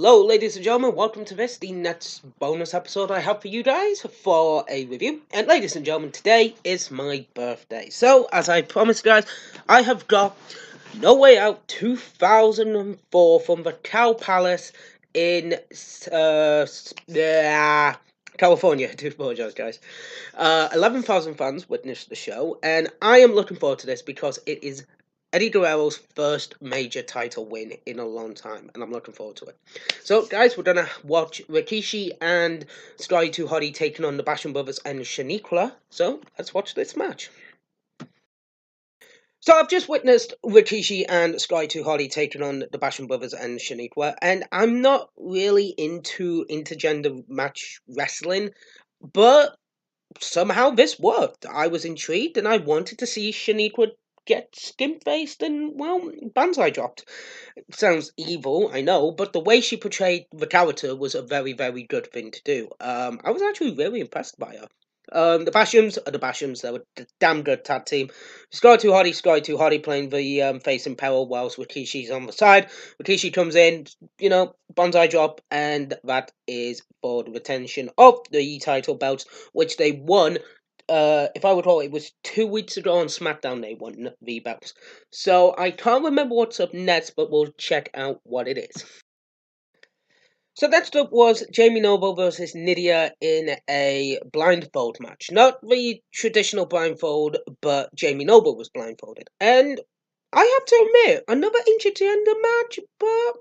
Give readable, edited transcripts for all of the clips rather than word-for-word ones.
Hello, ladies and gentlemen, welcome to the next bonus episode I have for you guys for a review. And ladies and gentlemen, today is my birthday. So, as I promised guys, I have got No Way Out 2004 from the Cow Palace in California. I do apologize, guys. 11,000 fans witnessed the show, and I am looking forward to this because it is Eddie Guerrero's first major title win in a long time, and I'm looking forward to it. So, guys, we're gonna watch Rikishi and Sky 2 Hottie taking on the Basham Brothers and Shaniqua. So, let's watch this match. So, I've just witnessed Rikishi and Sky 2 Hottie taking on the Basham Brothers and Shaniqua, and I'm not really into intergender match wrestling, but somehow this worked. I was intrigued, and I wanted to see Shaniqua get skin-faced and, well, banzai dropped. Sounds evil, I know, but the way she portrayed the character was a very, very good thing to do. I was actually very impressed by her. The Bashams are the Bashams. They were a damn good tag team. Sky 2 Hottie playing the face in peril whilst Rikishi's on the side. Rikishi comes in, banzai drop, and that is for the retention of the title belts, which they won. If I recall, it was 2 weeks ago on SmackDown they won the belts. So I can't remember what's up next, but we'll check out what it is. So next up was Jamie Noble versus Nydia in a blindfold match. Not the traditional blindfold, but Jamie Noble was blindfolded. And I have to admit, another intergender match, but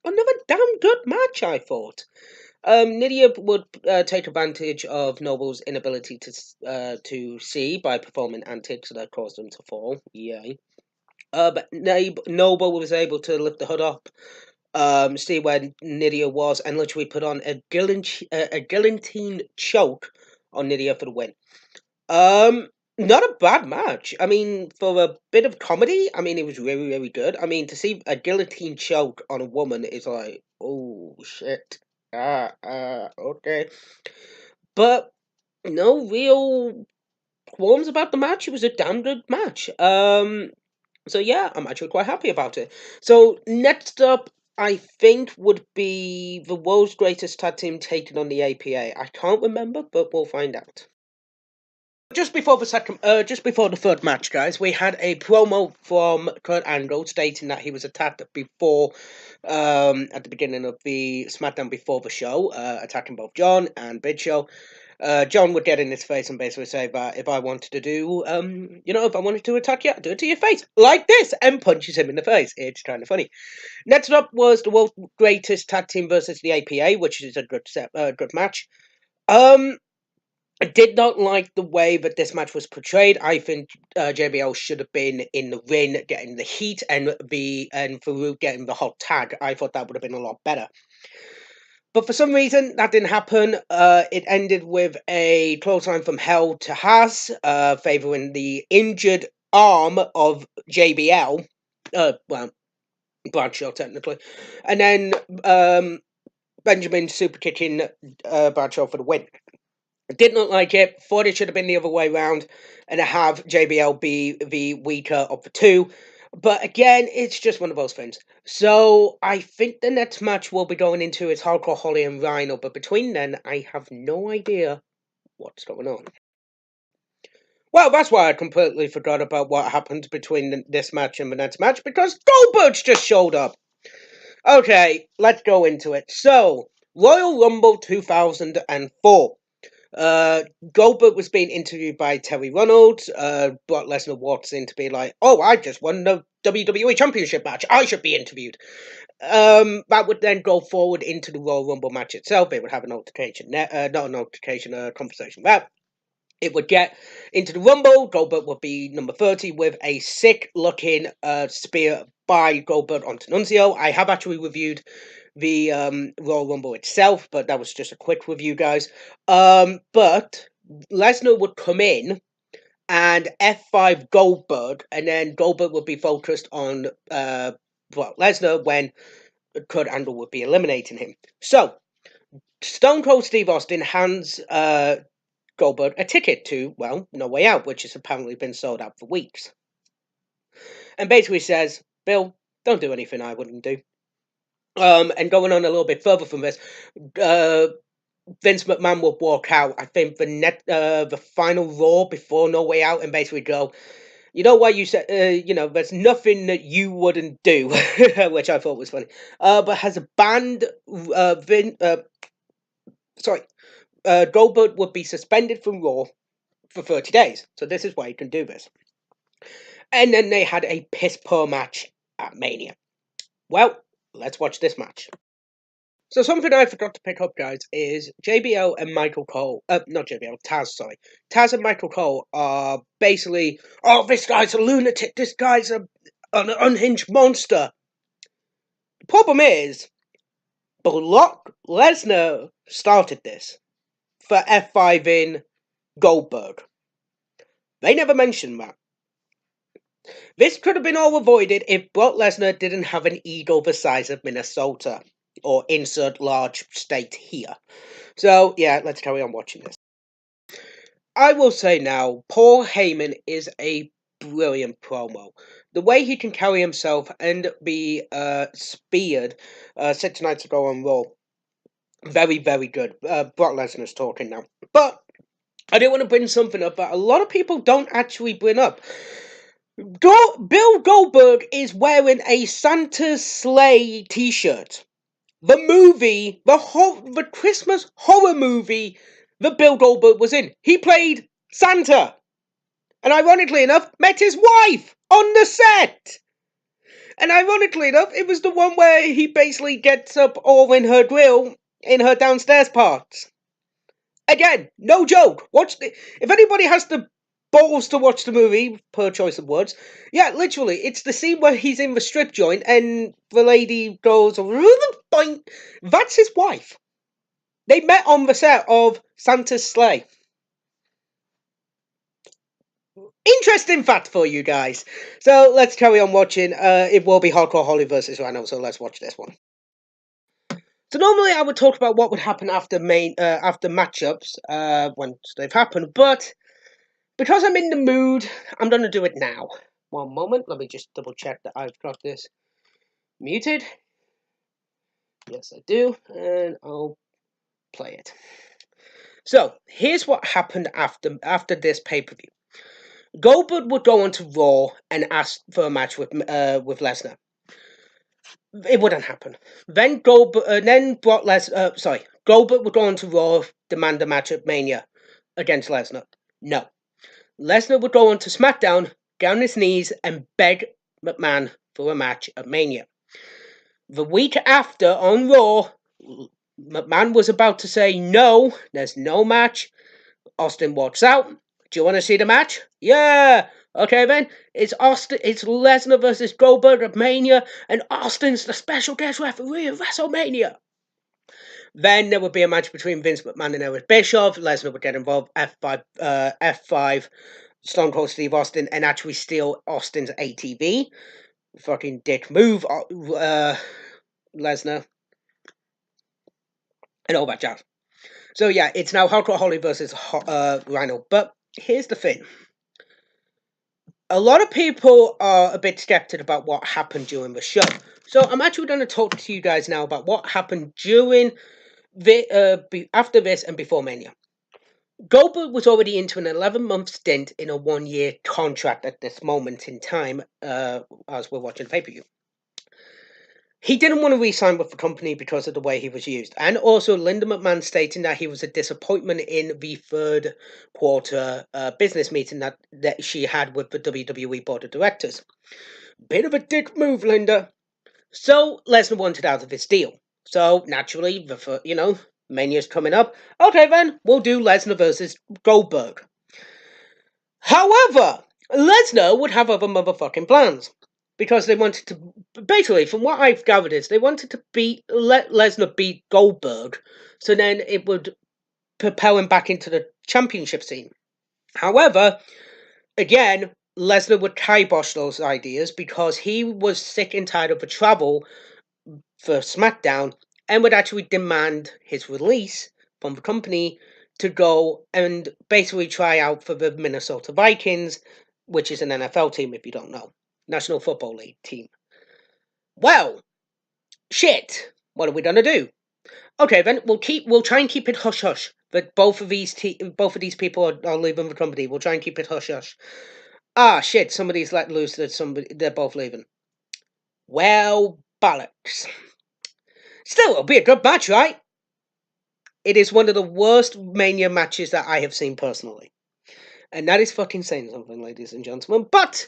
another damn good match, I thought. Nydia would take advantage of Noble's inability to see by performing antics that caused him to fall. Yay. But Noble was able to lift the hood up, see where Nydia was, and literally put on a guillotine choke on Nydia for the win. Not a bad match. I mean, for a bit of comedy, I mean, it was really, really good. I mean, to see a guillotine choke on a woman is like, oh, shit. Okay. But no real qualms about the match. It was a damn good match. So yeah, I'm actually quite happy about it. So next up, I think would be the world's greatest tag team taking on the APA. I can't remember, but we'll find out. Just before the third match, guys, we had a promo from Kurt Angle stating that he was attacked before, at the beginning of the SmackDown before the show, attacking both John and Big Show. John would get in his face and basically say that if I wanted to do, if I wanted to attack you, I'd do it to your face, like this, and punches him in the face. It's kind of funny. Next up was the world's greatest tag team versus the APA, which is a good match. I did not like the way that this match was portrayed. I think JBL should have been in the ring, getting the heat, and Farouk getting the hot tag. I thought that would have been a lot better. But for some reason, that didn't happen. It ended with a clothesline from Hell to Haas, favouring the injured arm of JBL. Bradshaw, technically. And then Benjamin super kicking Bradshaw for the win. I did not like it. Thought it should have been the other way around and have JBL be the weaker of the two. But again, it's just one of those things. So I think the next match we'll be going into is Hardcore Holly and Rhino. But between then, I have no idea what's going on. Well, that's why I completely forgot about what happened between this match and the next match, because Goldberg's just showed up. Okay, let's go into it. So, Royal Rumble 2004. Goldberg was being interviewed by Terry Reynolds. Brock Lesnar walks in to be like, "Oh, I just won the WWE Championship match. I should be interviewed." That would then go forward into the Royal Rumble match itself. It would have an altercation, a conversation. Well, it would get into the Rumble. Goldberg would be number 30 with a sick-looking spear by Goldberg onto Nunzio. I have actually reviewed the Royal Rumble itself, but that was just a quick review, guys. But Lesnar would come in and F5 Goldberg, and then Goldberg would be focused on Lesnar when Kurt Angle would be eliminating him. So, Stone Cold Steve Austin hands Goldberg a ticket to, well, No Way Out, which has apparently been sold out for weeks. And basically says, "Bill, don't do anything I wouldn't do." And going on a little bit further from this, uh, Vince McMahon will walk out. I think the final Raw before No Way Out, and basically go, you know what you said, there's nothing that you wouldn't do, which I thought was funny. But has banned sorry, Goldberg would be suspended from Raw for 30 days. So this is why you can do this. And then they had a piss poor match at Mania. Well, let's watch this match. So something I forgot to pick up, guys, is JBL and Michael Cole. Not JBL, Taz. Sorry, Taz and Michael Cole are basically, oh, this guy's a lunatic. This guy's an unhinged monster. The problem is, Brock Lesnar started this for F5 in Goldberg. They never mentioned that. This could have been all avoided if Brock Lesnar didn't have an ego the size of Minnesota, or insert large state here. So, yeah, let's carry on watching this. I will say now, Paul Heyman is a brilliant promo. The way he can carry himself and be speared 6 nights ago on Raw, very, very good. Brock Lesnar's talking now. But I do want to bring something up that a lot of people don't actually bring up. Bill Goldberg is wearing a Santa's Sleigh t-shirt. The movie, the Christmas horror movie that Bill Goldberg was in. He played Santa. And ironically enough, met his wife on the set. And ironically enough, it was the one where he basically gets up all in her grill in her downstairs parts. Again, no joke. If anybody has the balls to watch the movie, per choice of words, yeah, literally, it's the scene where he's in the strip joint and the lady goes, boing. That's his wife. They met on the set of Santa's Sleigh. Interesting fact for you guys. So let's carry on watching. It will be Hardcore Holly versus Rhino, so let's watch this one. So normally I would talk about what would happen after matchups once they've happened, but because I'm in the mood, I'm going to do it now. One moment, let me just double check that I've got this muted. Yes, I do, and I'll play it. So here's what happened after this pay-per-view. Goldberg would go on to Raw and ask for a match with Lesnar. It wouldn't happen. Then Goldberg would go on to Raw, demand a match at Mania against Lesnar. No. Lesnar would go on to SmackDown, get on his knees, and beg McMahon for a match at Mania. The week after, on Raw, McMahon was about to say, no, there's no match. Austin walks out. Do you want to see the match? Yeah! Okay then, it's Lesnar versus Goldberg at Mania, and Austin's the special guest referee at WrestleMania. Then there would be a match between Vince McMahon and Eric Bischoff. Lesnar would get involved, F5, Stone Cold Steve Austin, and actually steal Austin's ATV. Fucking dick move, Lesnar. And all that jazz. So yeah, it's now Hardcore Holly versus Rhino. But here's the thing. A lot of people are a bit skeptic about what happened during the show. So I'm actually going to talk to you guys now about what happened during after this and before Mania. Goldberg was already into an 11-month stint in a 1-year contract at this moment in time, as we're watching the pay-per-view. He didn't want to re-sign with the company because of the way he was used. And also Linda McMahon stating that he was a disappointment in the third quarter business meeting that she had with the WWE Board of Directors. Bit of a dick move, Linda. So Lesnar wanted out of his deal. So naturally, Mania's coming up. Okay then, we'll do Lesnar versus Goldberg. However, Lesnar would have other motherfucking plans. Because they wanted to, basically, from what I've gathered is, they wanted to let Lesnar beat Goldberg, so then it would propel him back into the championship scene. However, again, Lesnar would kibosh those ideas because he was sick and tired of the travel for SmackDown and would actually demand his release from the company to go and basically try out for the Minnesota Vikings, which is an NFL team if you don't know. National Football League team. Well, Shit. What are we gonna do? Okay, then we'll try and keep it hush hush. But both of these people are leaving the company. We'll try and keep it hush hush. Ah, shit! Somebody's let loose that they're both leaving. Well, bollocks. Still, it'll be a good match, right? It is one of the worst Mania matches that I have seen personally, and that is fucking saying something, ladies and gentlemen. But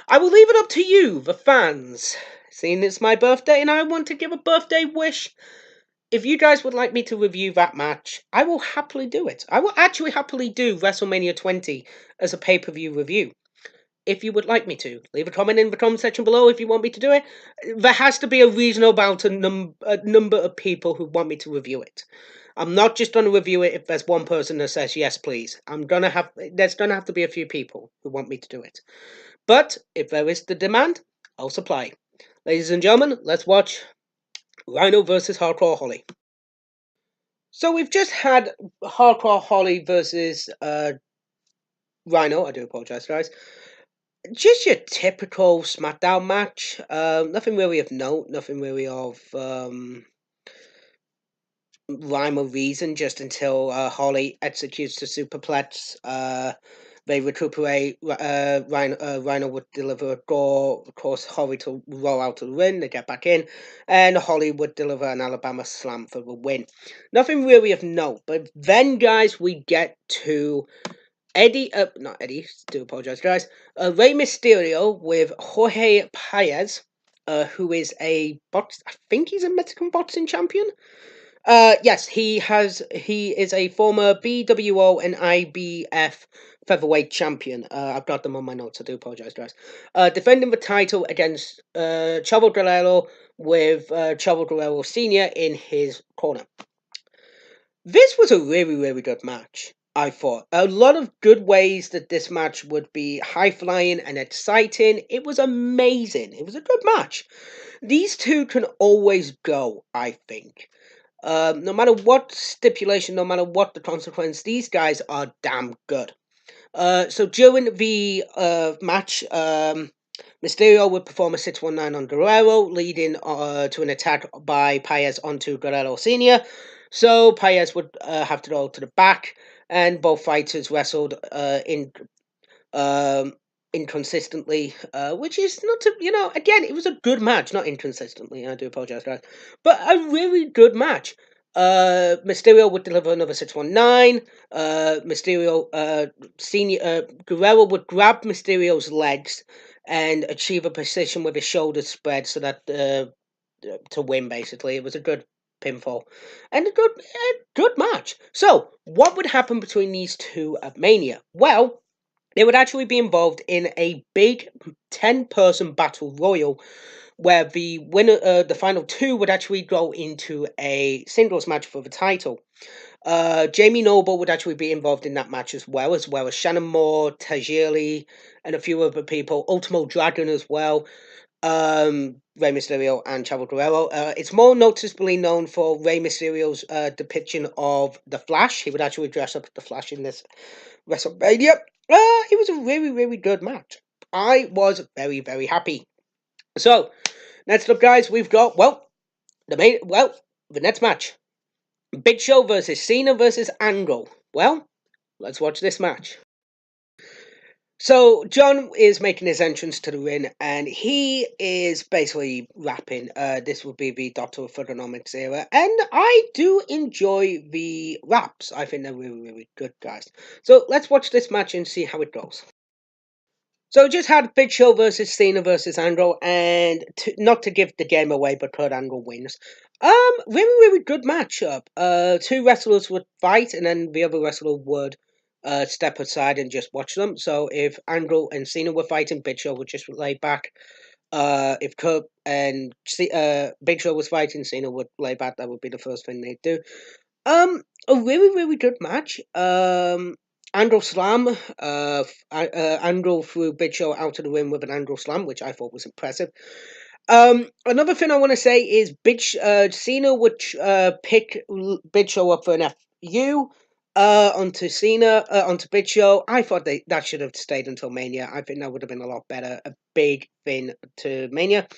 I will leave it up to you, the fans. Seeing it's my birthday and I want to give a birthday wish, if you guys would like me to review that match, I will happily do it. I will actually happily do WrestleMania 20 as a pay-per-view review. If you would like me to, leave a comment in the comment section below if you want me to do it. There has to be a reasonable number of people who want me to review it. I'm not just going to review it if there's one person that says yes, please. There's gonna have to be a few people who want me to do it. But if there is the demand, I'll supply. Ladies and gentlemen, let's watch Rhino versus Hardcore Holly. So we've just had Hardcore Holly versus Rhino. I do apologise, guys. Just your typical SmackDown match. Nothing really of note. Nothing really of rhyme or reason. Just until Holly executes the superplex. They recuperate. Rhino would deliver a door. Of course, Holly to roll out of the ring. They get back in, and Holly would deliver an Alabama slam for the win. Nothing really of note. But then, guys, we get to not Eddie. Do apologize, guys. Rey Mysterio with Jorge Paez, who is I think he's a Mexican boxing champion. Yes, he is a former BWO and IBF featherweight champion. I've got them on my notes. I do apologize, guys. Defending the title against Chavo Guerrero with Chavo Guerrero Senior in his corner. This was a really, really good match. I thought a lot of good ways that this match would be high flying and exciting. It was amazing. It was a good match. These two can always go, I think. No matter what stipulation, no matter what the consequence, these guys are damn good. So during the match, Mysterio would perform a 619 on Guerrero, leading to an attack by Paez onto Guerrero Sr. So Paez would have to go to the back, and both fighters wrestled inconsistently, which is not to, again, it was a good match, not inconsistently. I do apologize, guys, but a really good match. Mysterio would deliver another 619. Guerrero would grab Mysterio's legs and achieve a position with his shoulders spread so that to win. Basically, it was a good pinfall and a good match. So, what would happen between these two at Mania? Well, they would actually be involved in a big 10-person battle royal where the winner, the final two, would actually go into a singles match for the title. Jamie Noble would actually be involved in that match as well as Shannon Moore, Tajiri, and a few other people. Ultimo Dragon as well. Rey Mysterio and Chavo Guerrero. It's more noticeably known for Rey Mysterio's depiction of the Flash. He would actually dress up as the Flash in this WrestleMania. It was a really, really good match. I was very, very happy. So, next up, guys, we've got the next match: Big Show versus Cena versus Angle. Well, let's watch this match. So John is making his entrance to the ring, and he is basically rapping. This will be the Doctor of Thugonomics era, and I do enjoy the raps. I think they're really, really good, guys. So let's watch this match and see how it goes. So just had Big Show versus Cena versus Angle, and not to give the game away, but Kurt Angle wins. Really, really good matchup. Two wrestlers would fight, and then the other wrestler would step aside and just watch them. So if Angle and Cena were fighting, Big Show would just lay back. If Kurt and Big Show was fighting, Cena would lay back. That would be the first thing they'd do. A really, really good match. Angle slam. Angle threw Big Show out of the ring with an Angle slam, which I thought was impressive. Another thing I want to say is Cena would pick Big Show up for an FU. Onto Cena, onto Big Show. I thought that should have stayed until Mania. I think that would have been a lot better. A big thing to Mania.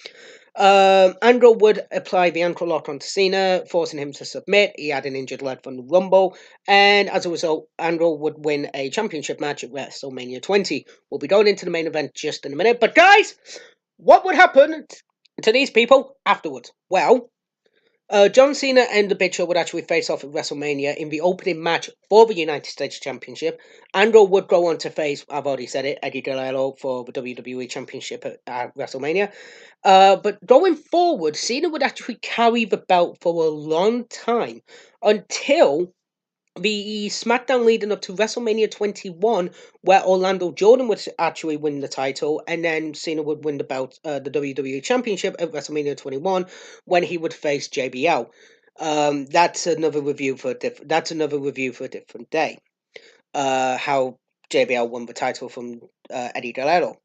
Andrew would apply the ankle lock onto Cena, forcing him to submit. He had an injured leg from the Rumble, and as a result, Andrew would win a championship match at WrestleMania 20. We'll be going into the main event just in a minute. But guys, what would happen to these people afterwards? Well, John Cena and the Big Show would actually face off at WrestleMania in the opening match for the United States Championship. Andrew would go on to face, I've already said it, Eddie Guerrero for the WWE Championship at WrestleMania. But going forward, Cena would actually carry the belt for a long time until the SmackDown leading up to WrestleMania 21, where Orlando Jordan would actually win the title, and then Cena would win the belt, the WWE Championship at WrestleMania 21, when he would face JBL. That's another review for a different day. How JBL won the title from Eddie Guerrero.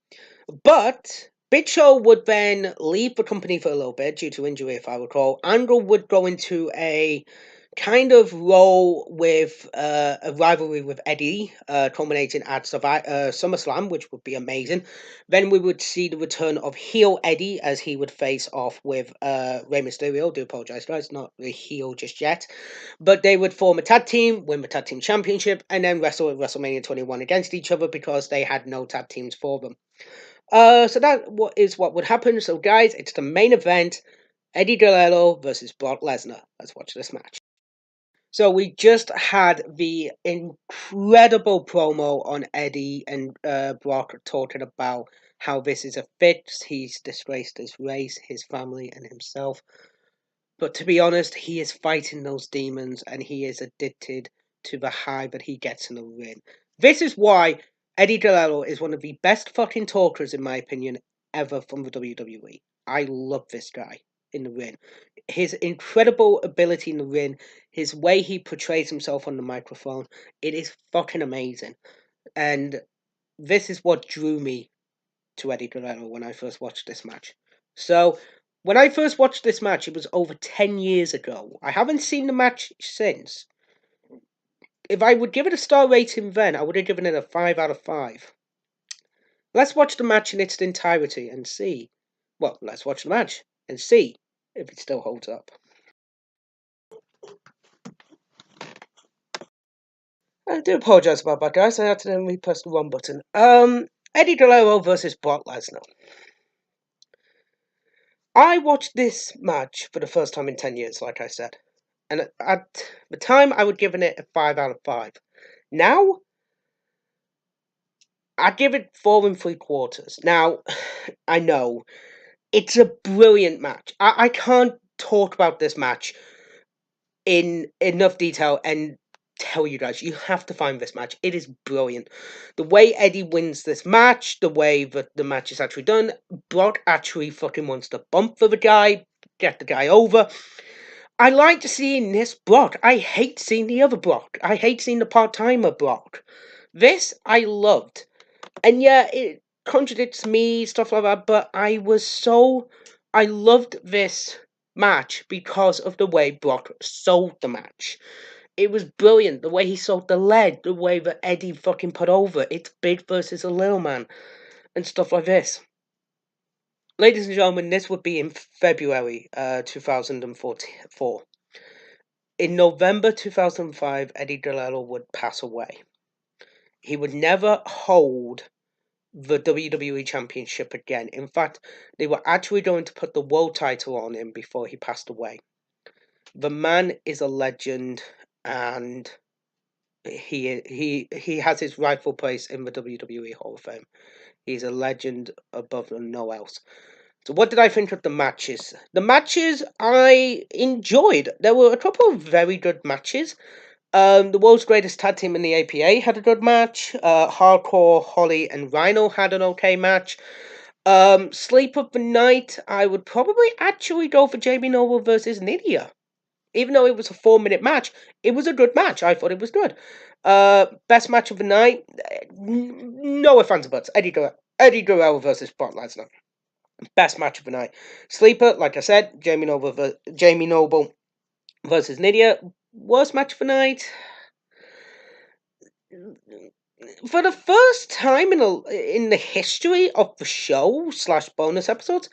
But Big Show would then leave the company for a little bit due to injury, if I recall. Angle would go into a kind of role with a rivalry with Eddie, culminating at SummerSlam, which would be amazing. Then we would see the return of heel Eddie as he would face off with Rey Mysterio. Do apologize, guys, not the heel just yet. But they would form a tag team, win the tag team championship, and then wrestle at WrestleMania 21 against each other because they had no tag teams for them. So that is what would happen. So, guys, it's the main event: Eddie Guerrero versus Brock Lesnar. Let's watch this match. So we just had the incredible promo on Eddie and Brock talking about how this is a fix. He's disgraced his race, his family, and himself. But to be honest, he is fighting those demons, and he is addicted to the high that he gets in the ring. This is why Eddie Guerrero is one of the best fucking talkers, in my opinion, ever from the WWE. I love this guy in the ring. His incredible ability in the ring, his way he portrays himself on the microphone, it is fucking amazing. And this is what drew me to Eddie Guerrero when I first watched this match. So, when I first watched this match, it was over 10 years ago. I haven't seen the match since. If I would give it a star rating then, I would have given it a 5 out of 5. Let's watch the match in its entirety and see. Well, let's watch the match and see if it still holds up. I do apologise about that, guys. I accidentally pressed the wrong button. Eddie Guerrero versus Brock Lesnar. I watched this match for the first time in 10 years, like I said. And at the time, I would give it a 5 out of 5. Now, I'd give it 4 3/4. Now, I know, it's a brilliant match. I can't talk about this match in enough detail and tell you guys, you have to find this match. It is brilliant. The way Eddie wins this match, the way that the match is actually done, Brock actually fucking wants to bump for the guy, get the guy over. I like seeing this Brock. I hate seeing the other Brock. I hate seeing the part-timer Brock. This, I loved. And yeah, it contradicts me, stuff like that, but I loved this match because of the way Brock sold the match. It was brilliant. The way he sold the leg, the way that Eddie fucking put over. It's big versus a little man. And stuff like this. Ladies and gentlemen, this would be in February 2004. In November 2005, Eddie Guerrero would pass away. He would never hold the WWE Championship again. In fact, they were actually going to put the world title on him before he passed away. The man is a legend, and he has his rightful place in the WWE Hall of Fame. He's a legend above no else. So what did I think of the matches? The matches I enjoyed. There were a couple of very good matches. The world's greatest tag team in the APA had a good match. Hardcore, Holly, and Rhino had an okay match. Sleep of the night, I would probably actually go for Jamie Noble versus Nydia. Even though it was a 4-minute match, it was a good match. I thought it was good. Best match of the night, no offense, but Eddie Guerrero versus Brock Lesnar. Best match of the night. Sleeper, like I said, Jamie Noble versus Nydia. Worst match of the night. for the first time in the history of the show slash bonus episodes,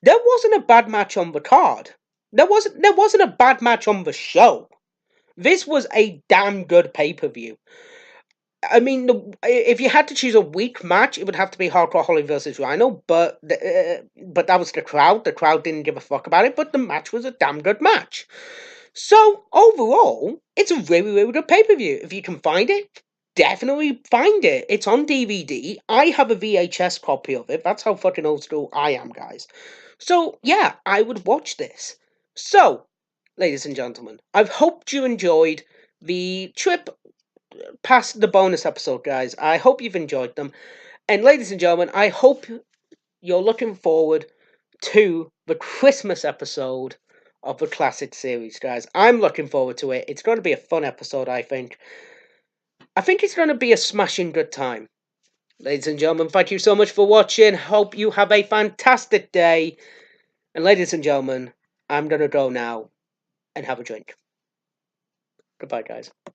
there wasn't a bad match on the card. There wasn't a bad match on the show. This was a damn good pay per view. I mean, if you had to choose a weak match, it would have to be Hardcore Holly versus Rhino. But that was the crowd. The crowd didn't give a fuck about it. But the match was a damn good match. So overall, it's a really, really good pay per view. If you can find it, definitely find it. It's on DVD. I have a VHS copy of it. That's how fucking old school I am, guys. So yeah, I would watch this. So, ladies and gentlemen, I've hoped you enjoyed the trip past the bonus episode, guys. I hope you've enjoyed them. And ladies and gentlemen, I hope you're looking forward to the Christmas episode of the classic series, guys. I'm looking forward to it. It's going to be a fun episode, I think. I think it's going to be a smashing good time. Ladies and gentlemen, thank you so much for watching. Hope you have a fantastic day. And ladies and gentlemen, I'm going to go now and have a drink. Goodbye, guys.